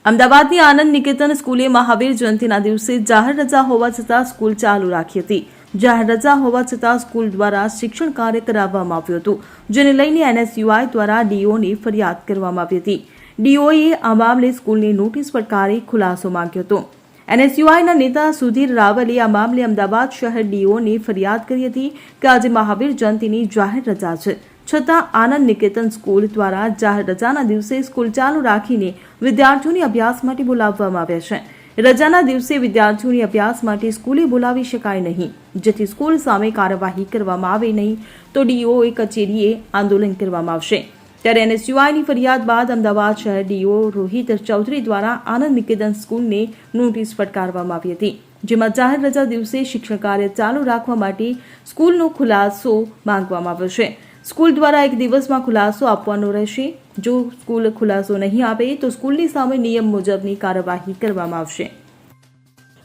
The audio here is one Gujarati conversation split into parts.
અમદાવાદની આનંદ નિકેતન સ્કૂલે મહાવીર જયંતિના દિવસે જાહેર રજા હોવા છતાં સ્કૂલ ચાલુ રાખી હતી। જાહેર રજા હોવા છતાં સ્કૂલ દ્વારા શિક્ષણ કાર્ય કરાવવામાં આવ્યું હતું, જેને લઈને એનએસયુઆઈ દ્વારા ડીઓને ફરિયાદ કરવામાં આવી હતી। ડીઓએ આ મામલે સ્કૂલની નોટિસ ફટકારી ખુલાસો માંગ્યો હતો। એનએસયુઆઈના નેતા સુધીર રાવલે આ મામલે અમદાવાદ શહેર ડીઓને ફરિયાદ કરી હતી કે આજે મહાવીર જયંતિની જાહેર રજા છે, છતાં આનંદ નિકેતન સ્કૂલ દ્વારા જાહેર રજાના દિવસે સ્કૂલ ચાલુ રાખીને વિદ્યાર્થીઓને અભ્યાસ માટે બોલાવવામાં આવ્યા છે। રજાના દિવસે વિદ્યાર્થીઓને અભ્યાસ માટે સ્કૂલે બોલાવી શકાય નહીં, જેથી સ્કૂલ સામે કાર્યવાહી કરવામાં આવે નહીં તો ડીઓએ કચેરીએ આંદોલન કરવામાં આવશે। ત્યારે એનએસયુઆઈની ફરિયાદ બાદ અમદાવાદ શહેર ડીઓ રોહિત ચૌધરી દ્વારા આનંદ નિકેતન સ્કૂલને નોટિસ ફટકારવામાં આવી હતી, જેમાં જાહેર રજા દિવસે શિક્ષણ કાર્ય ચાલુ રાખવા માટે સ્કૂલનો ખુલાસો માંગવામાં આવ્યો છે। સ્કૂલ દ્વારા એક દિવસમાં ખુલાસો આપવાનો રહેશે। જો સ્કૂલ ખુલાસો નહીં આપે તો સ્કૂલની સામે નિયમ મુજબની કાર્યવાહી કરવામાં આવશે।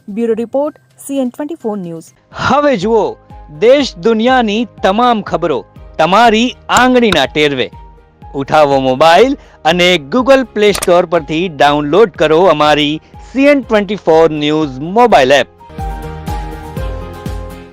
Bureau report CN24 news. હવે જુઓ દેશ દુનિયાની તમામ ખબરો તમારી આંગળીના ટેરવે। ઉઠાવો મોબાઈલ અને Google Play Store પરથી ડાઉનલોડ કરો અમારી CN24 ન્યૂઝ મોબાઈલ એપ।